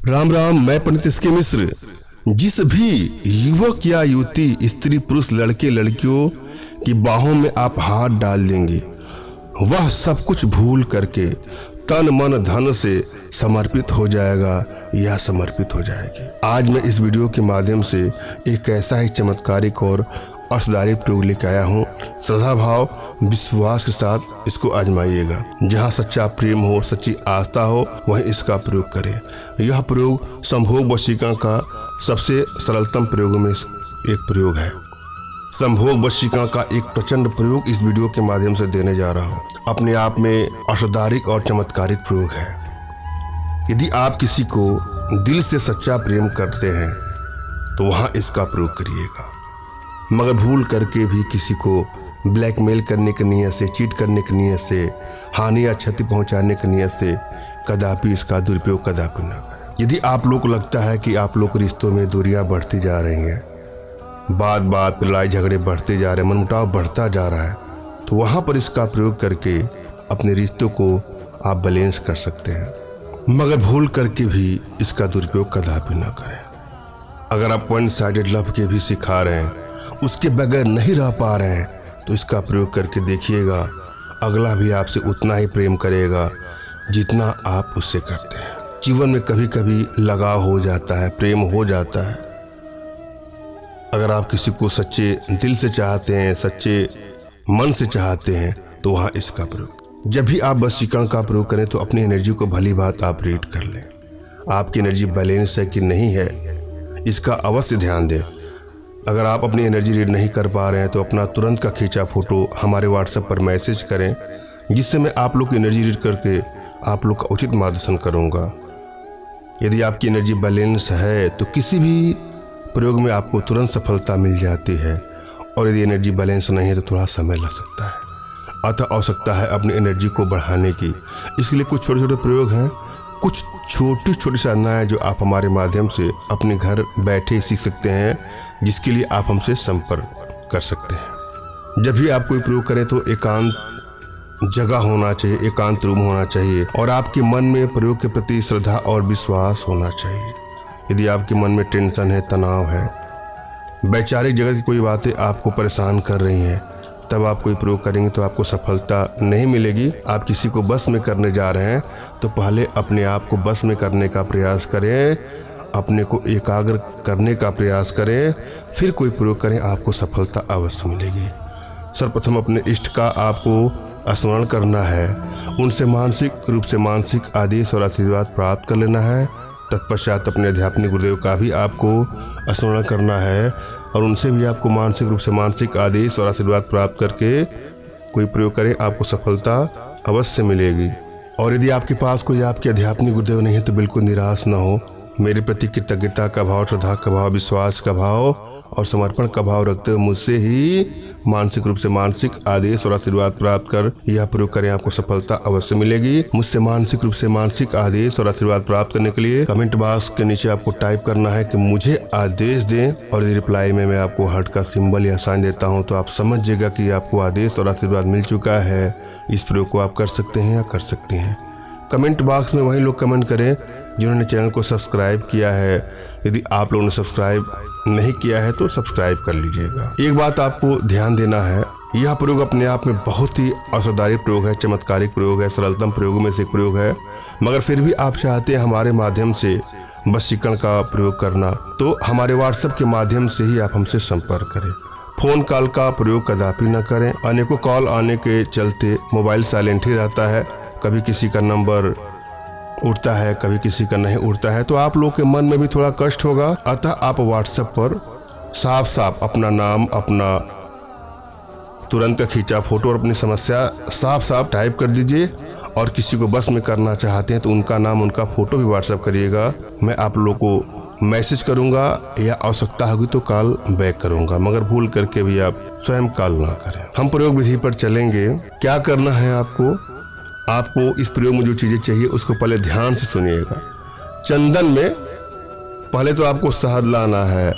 राम राम। मैं पंडित इसके मिश्र। जिस भी युवक या युवती, स्त्री पुरुष, लड़के लड़कियों की बाहों में आप हाथ डाल देंगे, वह सब कुछ भूल करके तन मन धन से समर्पित हो जाएगा या समर्पित हो जाएगी। आज मैं इस वीडियो के माध्यम से एक ऐसा ही चमत्कारिक और असरदार प्रयोग लेकर आया हूँ। श्रद्धा भाव विश्वास के साथ इसको आजमाइएगा। जहाँ सच्चा प्रेम हो, सच्ची आस्था हो, वहीं इसका प्रयोग करें। यह प्रयोग संभोग वशीकरण का सबसे सरलतम प्रयोगों में एक प्रयोग है। संभोग वशीकरण का एक प्रचंड प्रयोग इस वीडियो के माध्यम से देने जा रहा हूँ। अपने आप में असरदारिक और चमत्कारिक प्रयोग है। यदि आप किसी को दिल से सच्चा प्रेम करते हैं तो वहाँ इसका प्रयोग करिएगा, मगर भूल करके भी किसी को ब्लैकमेल करने की नीयत से, चीट करने की नीयत से, हानि या क्षति पहुंचाने की नीयत से कदापि इसका दुरुपयोग कदापि न करें। यदि आप लोग को लगता है कि आप लोग रिश्तों में दूरियां बढ़ती जा रही हैं, बात बात पर लड़ाई झगड़े बढ़ते जा रहे हैं, मनमुटाव बढ़ता जा रहा है, तो वहाँ पर इसका प्रयोग करके अपने रिश्तों को आप बैलेंस कर सकते हैं, मगर भूल करके भी इसका दुरुपयोग कदापि न करें। अगर आप वन साइडेड लव के भी सिखा रहे हैं, उसके बगैर नहीं रह पा रहे हैं, तो इसका प्रयोग करके देखिएगा, अगला भी आपसे उतना ही प्रेम करेगा जितना आप उससे करते हैं। जीवन में कभी कभी लगाव हो जाता है, प्रेम हो जाता है। अगर आप किसी को सच्चे दिल से चाहते हैं, सच्चे मन से चाहते हैं, तो वहाँ इसका प्रयोग। जब भी आप वशीकरण का प्रयोग करें तो अपनी एनर्जी को भली बात आप रीड कर लें। आपकी एनर्जी बैलेंस है कि नहीं है, इसका अवश्य ध्यान दें। अगर आप अपनी एनर्जी रीड नहीं कर पा रहे हैं तो अपना तुरंत का खींचा फोटो हमारे व्हाट्सएप पर मैसेज करें, जिससे मैं आप लोग की एनर्जी रीड करके आप लोग का उचित मार्गदर्शन करूंगा। यदि आपकी एनर्जी बैलेंस है तो किसी भी प्रयोग में आपको तुरंत सफलता मिल जाती है, और यदि एनर्जी बैलेंस नहीं है तो थोड़ा समय लग सकता है। अतः आवश्यकता है अपनी एनर्जी को बढ़ाने की। इसके लिए कुछ छोटे छोटे प्रयोग हैं, कुछ छोटी छोटी साधनाएं जो आप हमारे माध्यम से अपने घर बैठे सीख सकते हैं, जिसके लिए आप हमसे संपर्क कर सकते हैं। जब भी आप कोई प्रयोग करें तो एकांत जगह होना चाहिए, एकांत रूम होना चाहिए, और आपके मन में प्रयोग के प्रति श्रद्धा और विश्वास होना चाहिए। यदि आपके मन में टेंशन है, तनाव है, वैचारिक जगत की कोई बातें आपको परेशान कर रही हैं, तब आप कोई प्रयोग करेंगे तो आपको सफलता नहीं मिलेगी। आप किसी को बस में करने जा रहे हैं तो पहले अपने आप को बस में करने का प्रयास करें, अपने को एकाग्र करने का प्रयास करें, फिर कोई प्रयोग करें, आपको सफलता अवश्य मिलेगी। सर्वप्रथम अपने इष्ट का आपको स्मरण करना है, उनसे मानसिक रूप से मानसिक आदेश और आशीर्वाद प्राप्त कर लेना है। तत्पश्चात अपने अध्यात्मिक गुरुदेव का भी आपको स्मरण करना है, और उनसे भी आपको मानसिक रूप से मानसिक आदेश और आशीर्वाद प्राप्त करके कोई प्रयोग करें, आपको सफलता अवश्य मिलेगी। और यदि आपके पास कोई आपके आध्यात्मिक गुरुदेव नहीं है तो बिल्कुल निराश न हो। मेरे प्रति कृतज्ञता का भाव, श्रद्धा का भाव, विश्वास का भाव और समर्पण का भाव रखते हुए मुझसे ही मानसिक रूप से मानसिक आदेश और आशीर्वाद प्राप्त कर यह प्रयोग करें, आपको सफलता अवश्य मिलेगी। मुझसे मानसिक रूप से मानसिक आदेश और आशीर्वाद प्राप्त करने के लिए कमेंट बॉक्स के नीचे आपको टाइप करना है कि मुझे आदेश दें, और यदि रिप्लाई में मैं आपको हार्ट का सिंबल या साइन देता हूं तो आप समझिएगा कि आपको आदेश और आशीर्वाद मिल चुका है। इस प्रयोग को आप कर सकते हैं या कर सकती हैं। कमेंट बॉक्स में वही लोग कमेंट करें जिन्होंने चैनल को सब्सक्राइब किया है। यदि आप लोगों ने सब्सक्राइब नहीं किया है तो सब्सक्राइब कर लीजिएगा। एक बात आपको ध्यान देना है, यह प्रयोग अपने आप में बहुत ही असरदारी प्रयोग है, चमत्कारिक प्रयोग है, सरलतम प्रयोगों में से एक प्रयोग है, मगर फिर भी आप चाहते हैं हमारे माध्यम से वशीकरण का प्रयोग करना, तो हमारे व्हाट्सएप के माध्यम से ही आप हमसे संपर्क करें। फोन कॉल का प्रयोग कदापि न करें। अनेकों कॉल आने के चलते मोबाइल साइलेंट ही रहता है, कभी किसी का नंबर उठता है, कभी किसी का नहीं उठता है, तो आप लोग के मन में भी थोड़ा कष्ट होगा। अतः आप व्हाट्सएप पर साफ साफ अपना नाम, अपना तुरंत खींचा फोटो और अपनी समस्या साफ साफ टाइप कर दीजिए, और किसी को बस में करना चाहते हैं तो उनका नाम, उनका फोटो भी व्हाट्सएप करिएगा। मैं आप लोग को मैसेज करूंगा या आवश्यकता होगी तो कॉल बैक करूंगा, मगर भूल करके भी आप स्वयं कॉल ना करें। हम प्रयोग विधि पर चलेंगे। क्या करना है आपको इस प्रयोग में जो चीजें चाहिए उसको पहले ध्यान से सुनिएगा। चंदन में पहले तो आपको शहद लाना है,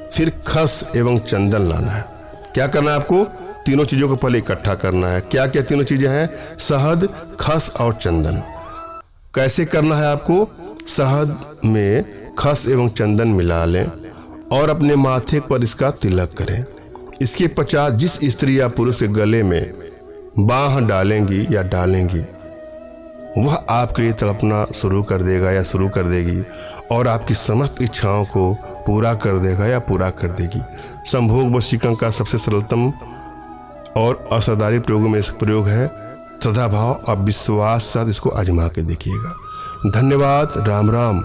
फिर खस एवं चंदन लाना है। क्या करना है आपको? तीनों चीजों को पहले इकट्ठा करना है। क्या क्या तीनों चीजें हैं? शहद, खस और चंदन। कैसे करना है आपको? शहद में खस एवं चंदन मिला लें और अपने माथे पर इसका तिलक करें। इसके पश्चात जिस स्त्री या पुरुष के गले में बाँह डालेंगी या डालेंगी वह आपके लिए तड़पना शुरू कर देगा या शुरू कर देगी और आपकी समस्त इच्छाओं को पूरा कर देगा या पूरा कर देगी। संभोग वशीकरण का सबसे सरलतम और असरदारी प्रयोगों में इसका प्रयोग है श्रद्धा भाव और विश्वास साथ इसको आजमा के देखिएगा। धन्यवाद। राम राम।